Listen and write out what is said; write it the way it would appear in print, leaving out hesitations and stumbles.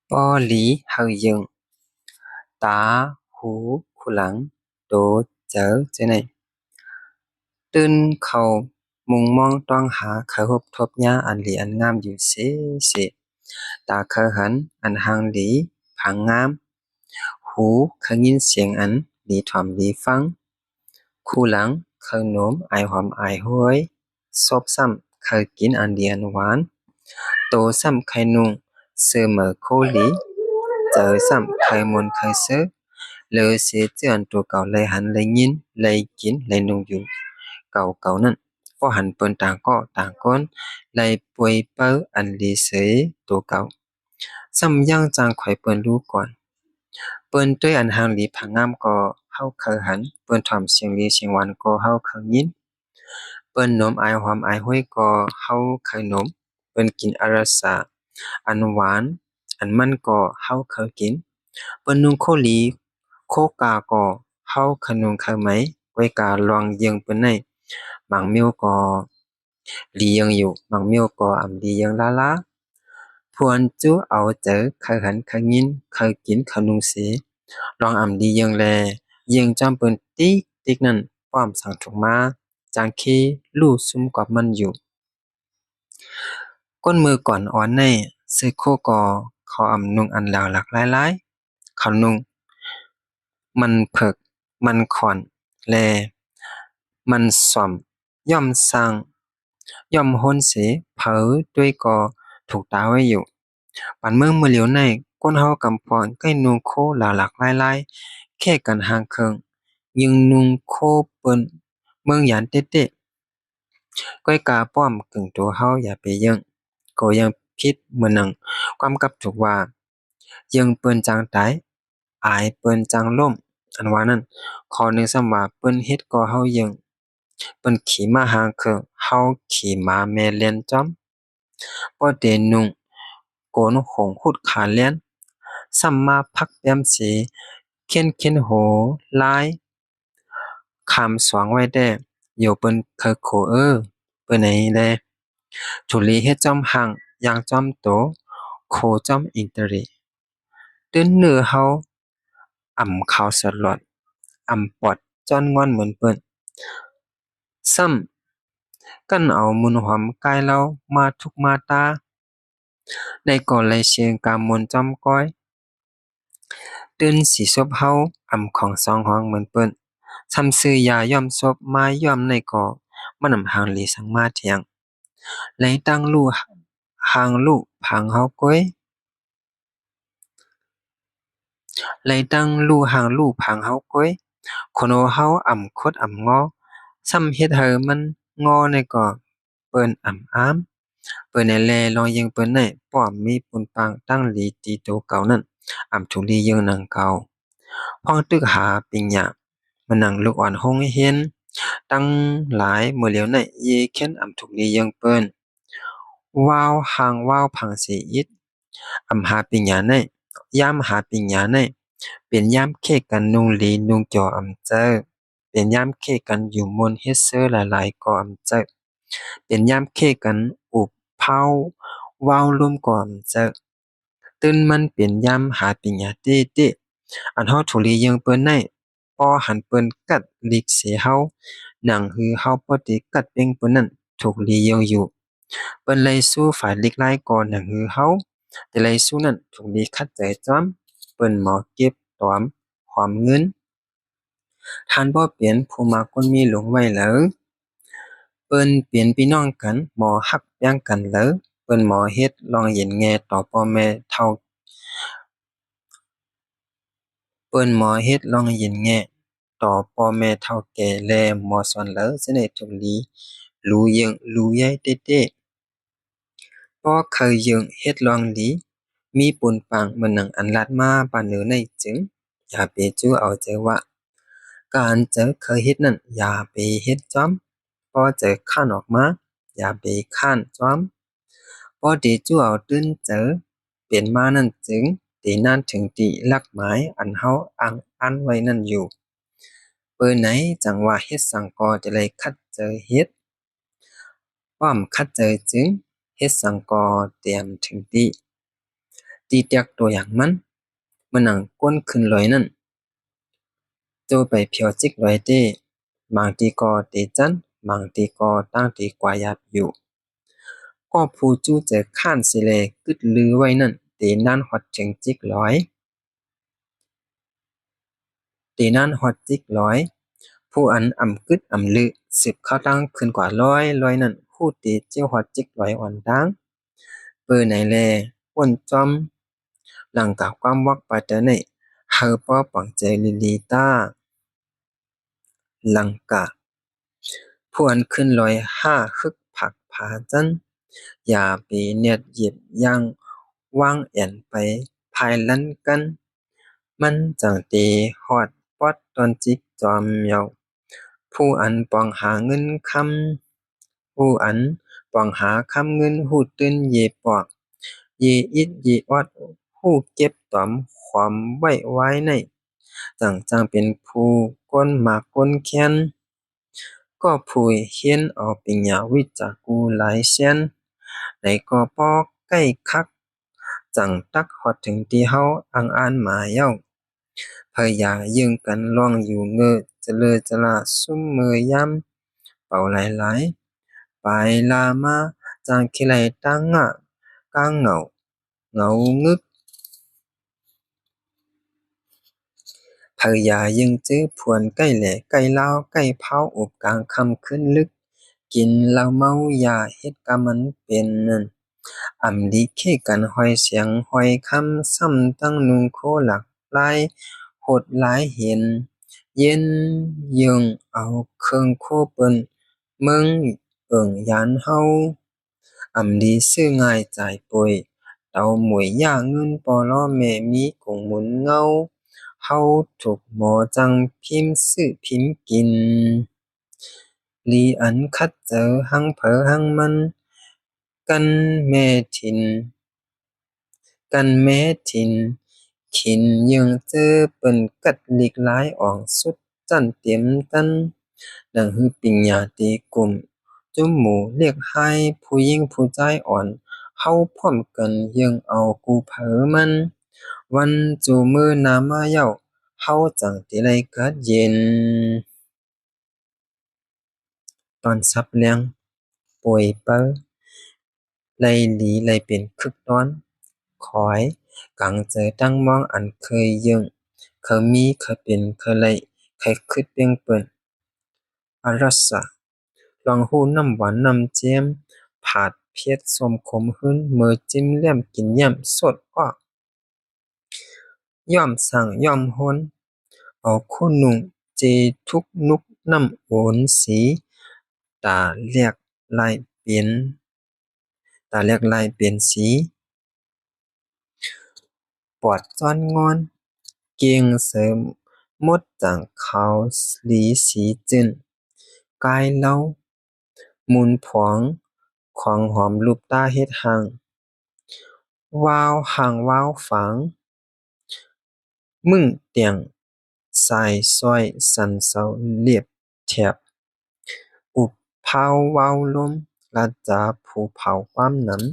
ป้อหลีเฮายึงตาหูคุหลังโตเจอเจไหนตื่นเข้ามุงมองต้องหาเขาพบทบหญ้าอันหลีอันงามอยู่เสเสตาเคอหันอันหางหลีผังงามหูเคยยินเสียงอันหลีถ่อมหลีฟังคู่หลังเคยโน้มอายหอมอายห้วยซบซ้ำเคยกินอันเดียนหวานโตซ้ำเคยนุ่งเสื้อเหมอโคหลีเจอซ้ำเคยมนเคยซื้อเลยเสียเจือนตัวเก่าเลยหันเลยยินเลยกินเลยนุ่งอยู่เก่าเก่านั่นพอหันเปิ้นต่างก็ต่างก้นเลยป่วยเป้ออันลีเสยตัวเก่าซ้ำย่างจางไข่เปิ้นรู้ก่อนเปิ้นด้วยอันหางหลีผังงามก็เฮาเคยหันเปิ้นถ่อมเสียงลีเสียงหวานก็เฮาเคยยินเปิ้นโน้มอายหอมอายห้วยก็เฮาเคยโน้มเปิ้นกินอาราสาอันหวานอันมันก็เฮาเคยกินเปิ้นนุ่งโคหลีโคกาก็เฮาเคยนุ่งเคยไหมไว้กาลองเยียงเปิ้นได้บางมิ้วก็ลียังอยู่บางมิ้วก็อำลียังลาลาพวนจู้เอาเจอเคยหันเคยยินเคยกินเคยนุ่งสีลองอำลียังแลยังจำเปิ้นติ๊กติ๊กนั่นป้อมสั่งถูกมาจางคีลู่ซุ่มกับมันอยู่ก้นมือก่อนอ่อนในซื้อโคกอเขาอำนุงอันแล้วหลักหลายๆเขานุงมันเผิกมันขอนแลมันส่อมย่อมสร้างย่อมโหนเสเผอด้วยก็ถูกตาไว้อยู่ปันเมืองเมื่อเหลียวในก้นเฮากำพรใกล้นุงโคหลาหลักหลายๆแค่กันห่างเคิงยิงนุงโคเปิ้นเมืองหยานเต๊ะๆก้อยกาป้อมกึ่งตัวเฮาอย่าไปเยิ่งก็ยังผิดมื้อหนึ่งความกับถูกว่ายังเปิ้นจางตายอายเปิ้นจางล่มอันว่านั้นข้อหนึ่งซ้ำว่าเปิ้นเฮ็ดก่อเฮายังเปิ้นขี่ม้าหางเครื่องเฮาขี่ม้าแม่เลียนจ้อมบ่ได้นุ่งโกนหงขุดขาเลียนซ้ำมาพักแปมสีเข็นโหลายคำสวางไว้แด้อยู่เปิ้นเคอโคเปิ้นไหนแลทุลีเฮ็ดจ้อมหังยางจ้อมโตโคจ้อมอินเตอรีตื้นเนื้อเฮาอ่ำข้าวสลอดอ่ำปอดจ้อนงอนเหมือนเปิ้นซ้ำกั้นเอามุนหอมกายเรามาทุกมาตาได้ก่อเลยเชียงกามนจอมก้อยตื่นสิซบเฮาอ่ำของสองห้องเหมือนเปิ้นซ้ำซื้อยาย่อมซบมาย่อมในก่อมันนำหางหลีสังมาเถียงไหลตั้งลู่หางลู่ผังเฮาก้อยไหลตั้งลู่หางลู่ผังเฮาก้อยคนโอเฮาอ่ำคดอ่ำงอซ้ำเฮ็ดให้มันงอในก่อเปิ้นอ่ำอ้ามเปิ้นให้แลลองยิงเปิ้นได้ป้อมมีปุนปังตั้งหลีตีโตเก่านั้นอ่ำทุลียิงนางเก่าพ้องตึกหาปิงหยามานั่งลูกอ่อนโรงเรียนตั้งหลายมื้อแล้วในเยเข็นอ่ำทุลียิงเปิ้นว้าวหางว้าวผังสีอิดอ่ำหาปิงหยาในยามหาปิงหยาในเป็นยามเคกันนุงหลีนุงจออ่ำเจอเป็นยามเคกันอยู่มนต์เฮ็ดเซอหลายๆก็อำเจอเป็นยามเคกันอุบเผาว้าวร่วมก็อำเจอตื่นมันเป็นยามหาปิญญาเต้ๆอันเฮาทุลียังเปิ้นได้พอหันเปิ้นกัดลิกเสียเฮาหนังหือเฮาบ่ได้กัดเป้งเปิ้นนั้นถูกลียังอยู่เปิ้นเลยสู้ฝ่ายลิกลายก่อนหนังหือเฮาแต่เลยสู้นั้นถูกลีคัดใจจ้อมเปิ้นหมอเก็บตอมหอมเงินท่านบ่เปลี่ยนผู้มาคนมีหลงไว้เหลอเปิ้นเปลี่ยนพี่น้องกันหมอฮักแป้งกันเหลอเปิ้นหมอเฮ็ดลองเย็นแง่ต่อพ่อแม่เฒ่า เปิ้นหมอเฮ็ดลองยินแงะต่อพ่อแม่เฒ่าแก่แลหมอสอนเลอเสน่ห์ทุลีรู้ยังรู้ใหญ่เต้ๆพอเคยยังเฮ็ดลองดีมีปุนปังเหมือนหนังอันลัดมาปานเหนือในจึงอย่าไปจู้เอาใจว่าการเจอเคยเฮ็ดนั่นอย่าไปเฮ็ดจ้อมพอเจอข้านออกมาอย่าไปค้านจ้อมพอดีจู้เอาตื้นเจอเป็นมานั่นจึงตีนั่นถึงตีลักหมายอันเฮาอ้างอันไว้นั่นอยู่เปิ้นไหนจังว่าเฮ็ดสังกอจะเลยคัดเจอเฮ็ดป้อมคัดเจอจึงเฮ็ดสังกอเตรียมถึงติ ตีแตกตัวอย่างมันมันหนังก้นขึ้นลอยนั่นโจไปเพียวจิกลอยเต้บางทีก็เตจันบางทีก็ตั้งตีกว่ายับอยู่ก็ผู้จู้เจอข้านสิเลกึดลือไว้นั่นเตนั่นฮอดถึงจิกลอยตีนั่นฮอดจิกร้อยผู้อันอ่ำกึดอ่ำลือสืบเข้าตั้งขึ้นกว่าร้อยนั่นผู้ตีเจ้าฮอดจิกร้อยอ่อนดังเปิดไหนแลอ้วนจอมหลังกับความวักไปเตอในเฮาป้อปังใจลิลีตาหลังกะผู้อันขึ้นลอยห้าฮึกผักผาจันอย่าไปเนียดเหยียบย่างว่างแอนไปภายลันกันมันจังตีฮอดปอดตอนจิกจอมเหมียวผู้อันปองหาเงินคำผู้อันปองหาคำเงินหูตื่นเยปอกเยอิดเยออดผู้เก็บตอมความไว้ในจังเป็นผู้ก้นหมากก้นแค้นก็ผู้เฮียนเอาปัญญาวิจากูหลายเสียนไหนก็ปอใกล้คักจังตักฮอดถึงที่เฮาอังอ่านมาเย้าพยายึงกันล่องอยู่เงอเจเลอจลาซุ่มมือยำเป่าหลายๆไปลามาจางคิไลตั้งอ่ะกางเหงางึกพยายึงจื้อพวนใกล้แหล่ใกล้ลาวใกล้เผาอบกลางค่ำคืนลึกกินเหล้าเมายาเฮ็ดกะมันเป็นนั่นอำลิเคกันห้อยเสียงห้อยคำซ้ำตั้งนุงโคหลักหลายโหดหลายเห็นเย็นยึงเอาเครื่องโคเปิ้นเมืองเอิ้งยานเฮาอำลีซื้อง่ายจ่ายป่วยเตาหมวยย่าเงินปอลอแม่มีกงหมุนเงาเฮาถูกหมอจังพิมพ์ซื้อพิมพ์กินลีอันคัดเจอหังเผอหังมันกันแม่ถิ่นกันแม่ถิ่นขินยังเจอเปิ้นกัดหลีกหลายออกสุดจันเต็มตันดังฮือปิญญาตีกลุ่มจุมหมู่เรียกให้ผู้หญิงผู้ใจอ่อนเฮาพร้อมกันยังเอากูเผอมันวันจูมือนามาเย้าเฮาจังติไลกัดเย็นตอนซับแรงป่วยเปอไลหลีไลเป็นคึกตอนขอยกังเจอตั้งมองอันเคยยึงเคยมีเคยเป็นเคยไลเคยคิดเปียงเปิ้นอารัสสะลองหู้น้ำหวานน้ำเจียมผาดเพียดส้มขมหื้นมือจิ้มแหลมกินยำสดอ้อย่อมสั่งย่อมฮ้นเอาคู่นุ่งเจทุกนุกน้ำโอนสีตาเลียกลายเปลี่ยนตาเลียกลายเปลี่ยนสีปอดจ้อนงอนเกียงเสริมมดจังขาวหลีสีจึนกายเล่ามุนผองของหอมลูบตาเฮ็ดหังวาวหังวาวฝังมึงเตียงสายซ้อยสันเสาเรียบแถบอุบเผาวาวลมละจาผู้เผาความนั้น